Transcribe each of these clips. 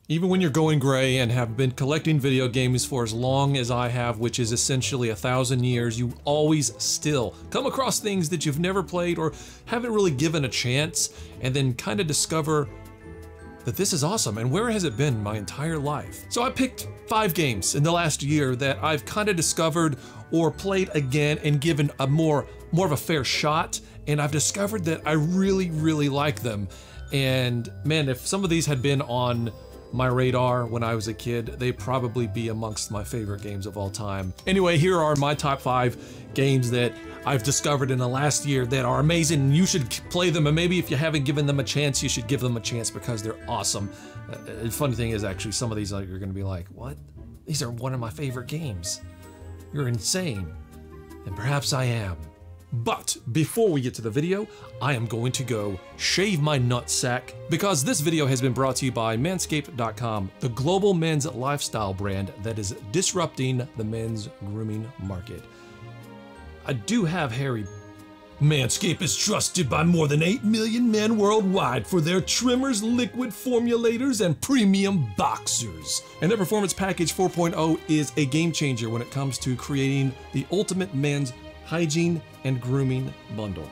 Even when you're going gray and have been collecting video games for as long as I have, which is essentially 1,000 years, you always still come across things that you've never played or haven't really given a chance, and then kind of discover that this is awesome, and where has it been my entire life? So I picked 5 games in the last year that I've kind of discovered or played again and given a more of a fair shot, and I've discovered that I really, really like them. And man, if some of these had been on my radar when I was a kid, they'd probably be amongst my favorite games of all time. Anyway, here are my top 5 games that I've discovered in the last year that are amazing, and you should play them, and maybe if you haven't given them a chance, you should give them a chance because they're awesome. The funny thing is, actually, some of these you're gonna be like, what? These are one of my favorite games. You're insane. And perhaps I am. But before we get to the video, I am going to go shave my nutsack because this video has been brought to you by Manscaped.com, the global men's lifestyle brand that is disrupting the men's grooming market. I do have hairy. Manscaped is trusted by more than 8 million men worldwide for their trimmers, liquid formulators, and premium boxers. And their Performance Package 4.0 is a game changer when it comes to creating the ultimate men's hygiene and grooming bundle.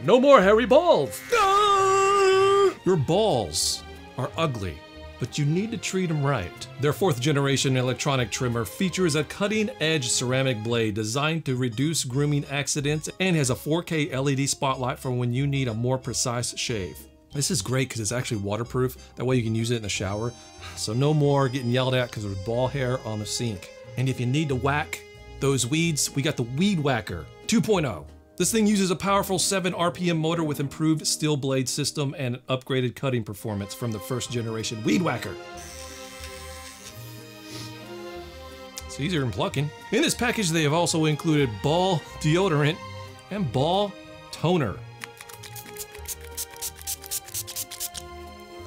No more hairy balls! Ah! Your balls are ugly, but you need to treat them right. Their 4th generation electronic trimmer features a cutting-edge ceramic blade designed to reduce grooming accidents and has a 4K LED spotlight for when you need a more precise shave. This is great because it's actually waterproof. That way you can use it in the shower. So no more getting yelled at because there's ball hair on the sink. And if you need to whack those weeds, we got the Weed Whacker 2.0. This thing uses a powerful 7 RPM motor with improved steel blade system and upgraded cutting performance from the 1st generation Weed Whacker. It's easier than plucking. In this package, they have also included ball deodorant and ball toner.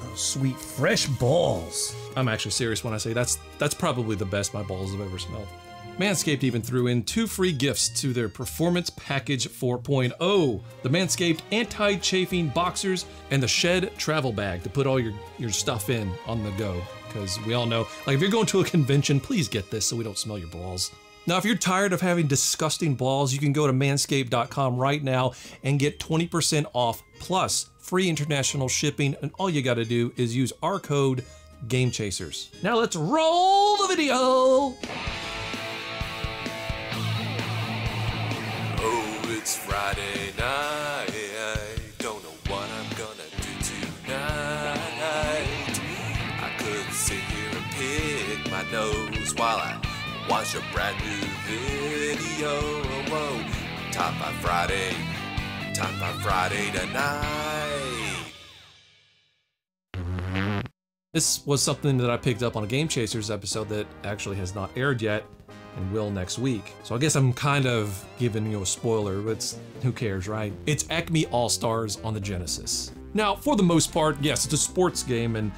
Oh, sweet fresh balls. I'm actually serious when I say that's probably the best my balls have ever smelled. Manscaped even threw in 2 free gifts to their Performance Package 4.0, the Manscaped Anti-Chafing Boxers and the Shed Travel Bag to put all your stuff in on the go. Because we all know, like if you're going to a convention, please get this so we don't smell your balls. Now, if you're tired of having disgusting balls, you can go to manscaped.com right now and get 20% off plus free international shipping, and all you gotta do is use our code GameChasers. Now let's roll the video! It's Friday night, I don't know what I'm gonna do tonight. I could sit here and pick my nose while I watch a brand new video. Whoa, Top 5 Friday tonight. This was something that I picked up on a Game Chasers episode that actually has not aired yet and will next week. So I guess I'm kind of giving you a spoiler, but who cares, right? It's Acme All-Stars on the Genesis. Now, for the most part, yes, it's a sports game, and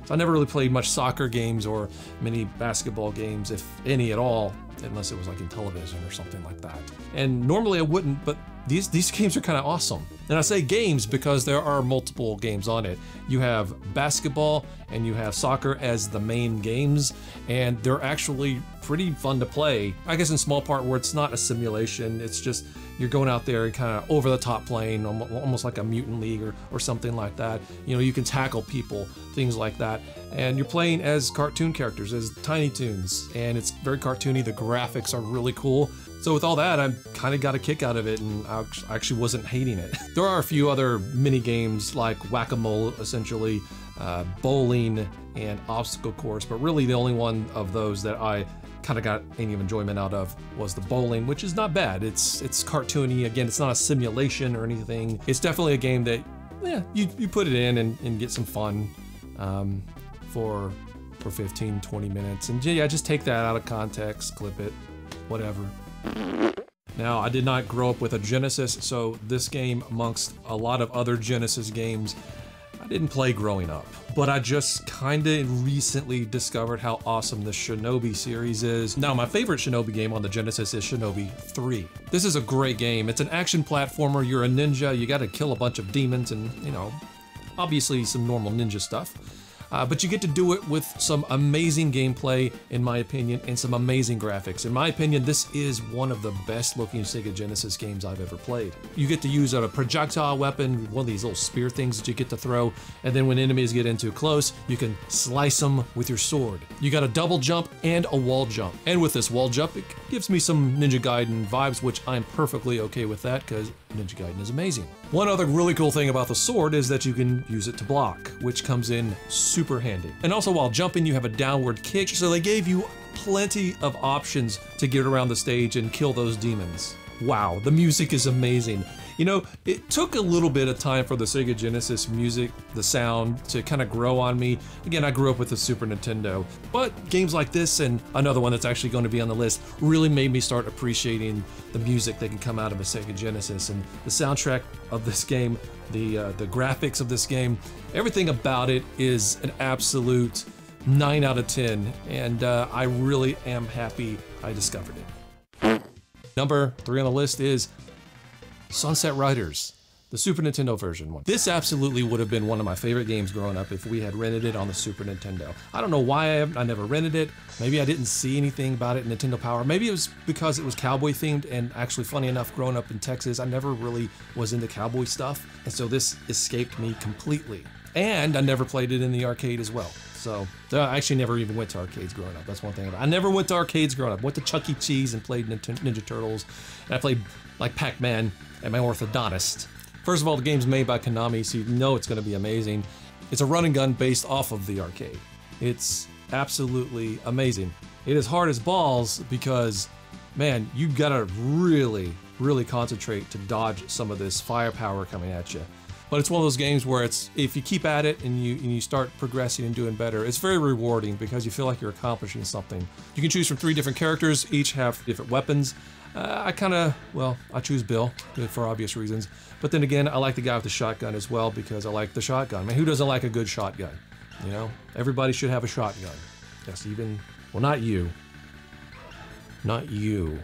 I never really played much soccer games or many basketball games, if any at all, unless it was like in television or something like that. And normally I wouldn't, but these games are kind of awesome. And I say games because there are multiple games on it. You have basketball and you have soccer as the main games, and they're actually pretty fun to play. I guess in small part where it's not a simulation, it's just you're going out there and kind of over the top playing, almost like a mutant league or something like that. You know, you can tackle people, things like that. And you're playing as cartoon characters, as Tiny Toons, and it's very cartoony. The graphics are really cool. So with all that, I kind of got a kick out of it, and I actually wasn't hating it. There are a few other mini games like Whack-A-Mole, essentially, bowling, and obstacle course, but really the only one of those that I kind of got any enjoyment out of was the bowling, which is not bad. It's cartoony. Again, it's not a simulation or anything. It's definitely a game that, yeah, you put it in and get some fun for 15, 20 minutes. And yeah, just take that out of context, clip it, whatever. Now, I did not grow up with a Genesis, so this game, amongst a lot of other Genesis games, I didn't play growing up. But I just kinda recently discovered how awesome the Shinobi series is. Now, my favorite Shinobi game on the Genesis is Shinobi 3. This is a great game. It's an action platformer. You're a ninja. You gotta kill a bunch of demons and, you know, obviously some normal ninja stuff. but you get to do it with some amazing gameplay, in my opinion, and some amazing graphics. In my opinion, this is one of the best looking Sega Genesis games I've ever played. You get to use a projectile weapon, one of these little spear things that you get to throw, and then when enemies get in too close, you can slice them with your sword. You got a double jump and a wall jump. And with this wall jump, it gives me some Ninja Gaiden vibes, which I'm perfectly okay with that because Ninja Gaiden is amazing. One other really cool thing about the sword is that you can use it to block, which comes in super handy. And also while jumping, you have a downward kick, so they gave you plenty of options to get around the stage and kill those demons. Wow, the music is amazing. You know, it took a little bit of time for the Sega Genesis music, the sound, to kind of grow on me. Again, I grew up with the Super Nintendo, but games like this and another one that's actually going to be on the list really made me start appreciating the music that can come out of a Sega Genesis. And the soundtrack of this game, the graphics of this game, everything about it is an absolute 9 out of 10, and I really am happy I discovered it. Number 3 on the list is Sunset Riders, the Super Nintendo version one. This absolutely would have been one of my favorite games growing up if we had rented it on the Super Nintendo. I don't know why I never rented it. Maybe I didn't see anything about it in Nintendo Power. Maybe it was because it was cowboy themed, and actually funny enough, growing up in Texas, I never really was into cowboy stuff, and so this escaped me completely. And I never played it in the arcade as well. So I actually never even went to arcades growing up. That's one thing. I never went to arcades growing up. Went to Chuck E. Cheese and played Ninja Turtles. And I played like Pac-Man at my orthodontist. First of all, the game's made by Konami, so you know it's going to be amazing. It's a run and gun based off of the arcade. It's absolutely amazing. It is hard as balls because, man, you gotta really, really concentrate to dodge some of this firepower coming at you. But it's one of those games where if you keep at it and you start progressing and doing better, it's very rewarding because you feel like you're accomplishing something. You can choose from 3 different characters, each have different weapons. I choose Bill for obvious reasons. But then again, I like the guy with the shotgun as well because I like the shotgun. I mean, who doesn't like a good shotgun? You know, everybody should have a shotgun. Yes, well, not you. Not you.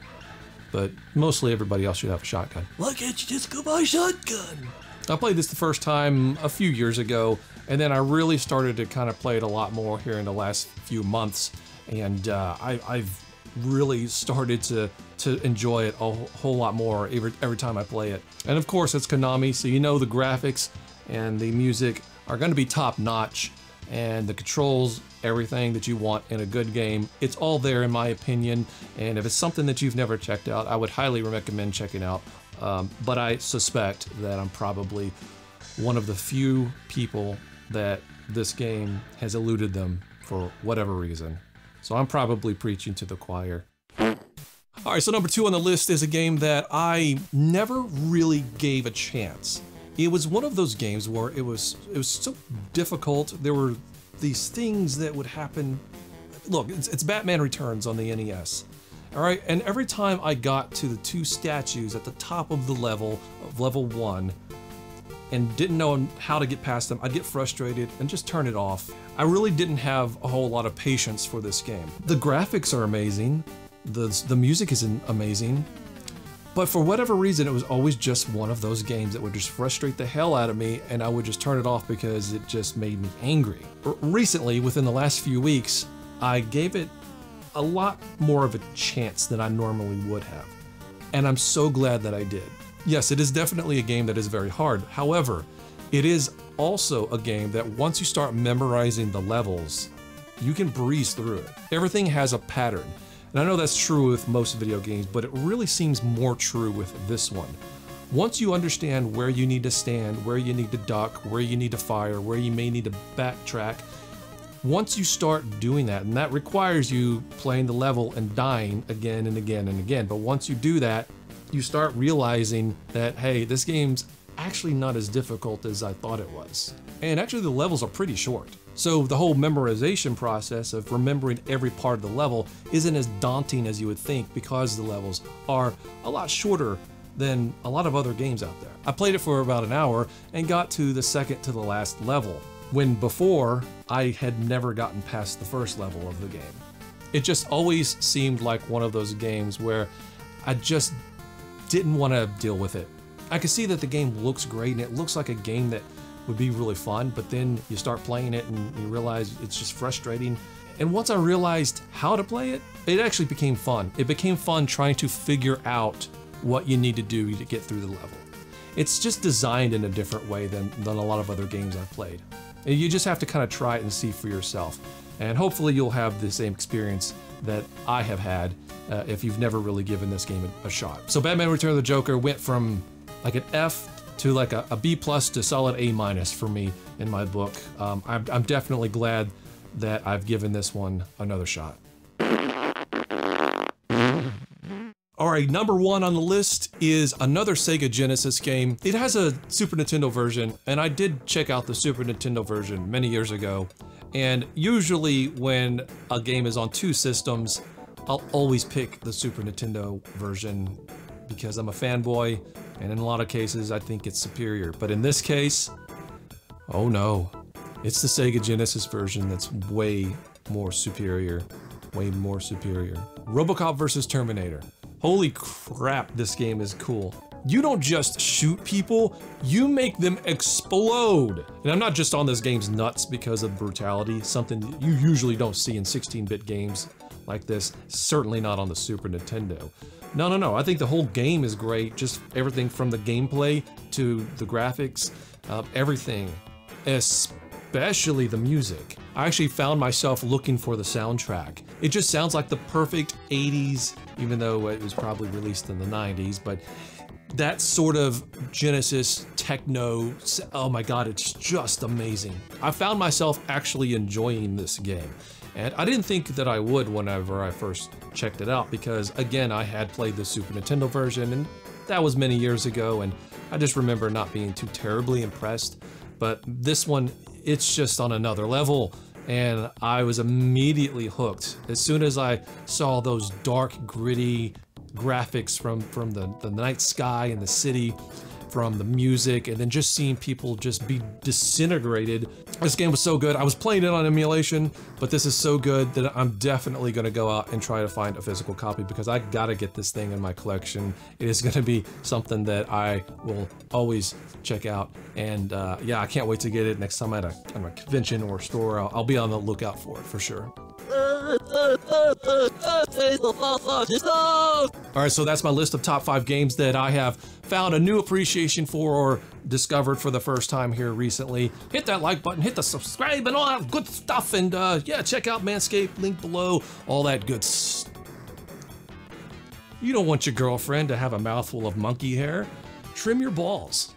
But mostly everybody else should have a shotgun. Why can't you just go buy a shotgun? I played this the first time a few years ago, and then I really started to kind of play it a lot more here in the last few months, and I've really started to enjoy it a whole lot more every time I play it. And of course, it's Konami, so you know the graphics and the music are going to be top-notch, and the controls, everything that you want in a good game, it's all there in my opinion. And if it's something that you've never checked out, I would highly recommend checking out. But I suspect that I'm probably one of the few people that this game has eluded them for whatever reason. So I'm probably preaching to the choir. All right, so number 2 on the list is a game that I never really gave a chance. It was one of those games where it was so difficult. There were these things that would happen. Look, it's Batman Returns on the NES. All right, and every time I got to the 2 statues at the top of the level, of level 1, and didn't know how to get past them, I'd get frustrated and just turn it off. I really didn't have a whole lot of patience for this game. The graphics are amazing, the music is amazing, but for whatever reason, it was always just one of those games that would just frustrate the hell out of me, and I would just turn it off because it just made me angry. Recently, within the last few weeks, I gave it a lot more of a chance than I normally would have. And I'm so glad that I did. Yes, it is definitely a game that is very hard. However, it is also a game that once you start memorizing the levels, you can breeze through it. Everything has a pattern. And I know that's true with most video games, but it really seems more true with this one. Once you understand where you need to stand, where you need to duck, where you need to fire, where you may need to backtrack, once you start doing that, and that requires you playing the level and dying again and again and again, but once you do that, you start realizing that, hey, this game's actually not as difficult as I thought it was. And actually the levels are pretty short. So the whole memorization process of remembering every part of the level isn't as daunting as you would think because the levels are a lot shorter than a lot of other games out there. I played it for about an hour and got to the second to the last level, when before I had never gotten past the first level of the game. It just always seemed like one of those games where I just didn't want to deal with it. I could see that the game looks great and it looks like a game that would be really fun, but then you start playing it and you realize it's just frustrating. And once I realized how to play it, it actually became fun. It became fun trying to figure out what you need to do to get through the level. It's just designed in a different way than a lot of other games I've played. And you just have to kind of try it and see for yourself. And hopefully you'll have the same experience that I have had if you've never really given this game a shot. So Batman Return of the Joker went from like an F to like a B+ to solid A- for me in my book. I'm definitely glad that I've given this one another shot. All right, number 1 on the list is another Sega Genesis game. It has a Super Nintendo version, and I did check out the Super Nintendo version many years ago. And usually when a game is on 2 systems, I'll always pick the Super Nintendo version because I'm a fanboy, and in a lot of cases I think it's superior. But in this case, oh no, it's the Sega Genesis version that's way more superior. Way more superior. RoboCop vs. Terminator. Holy crap, this game is cool. You don't just shoot people, you make them explode. And I'm not just on this game's nuts because of brutality, something that you usually don't see in 16-bit games like this, certainly not on the Super Nintendo. No, I think the whole game is great, just everything from the gameplay to the graphics, everything, especially the music. I actually found myself looking for the soundtrack. It just sounds like the perfect 80s, even though it was probably released in the 90s, but that sort of Genesis techno, oh my god, it's just amazing. I found myself actually enjoying this game. And I didn't think that I would whenever I first checked it out because, again, I had played the Super Nintendo version and that was many years ago, and I just remember not being too terribly impressed. But this one, it's just on another level. And I was immediately hooked. As soon as I saw those dark, gritty graphics from the night sky and the city, from the music, and then just seeing people just be disintegrated. This game was so good. I was playing it on emulation, but this is so good that I'm definitely gonna go out and try to find a physical copy because I gotta get this thing in my collection. It is gonna be something that I will always check out. And yeah, I can't wait to get it next time at a convention or store. I'll be on the lookout for it for sure. Alright, so that's my list of top 5 games that I have found a new appreciation for or discovered for the first time here recently. Hit that like button, hit the subscribe and all that good stuff, and yeah, check out Manscaped, link below, all that good stuff. You don't want your girlfriend to have a mouthful of monkey hair? Trim your balls.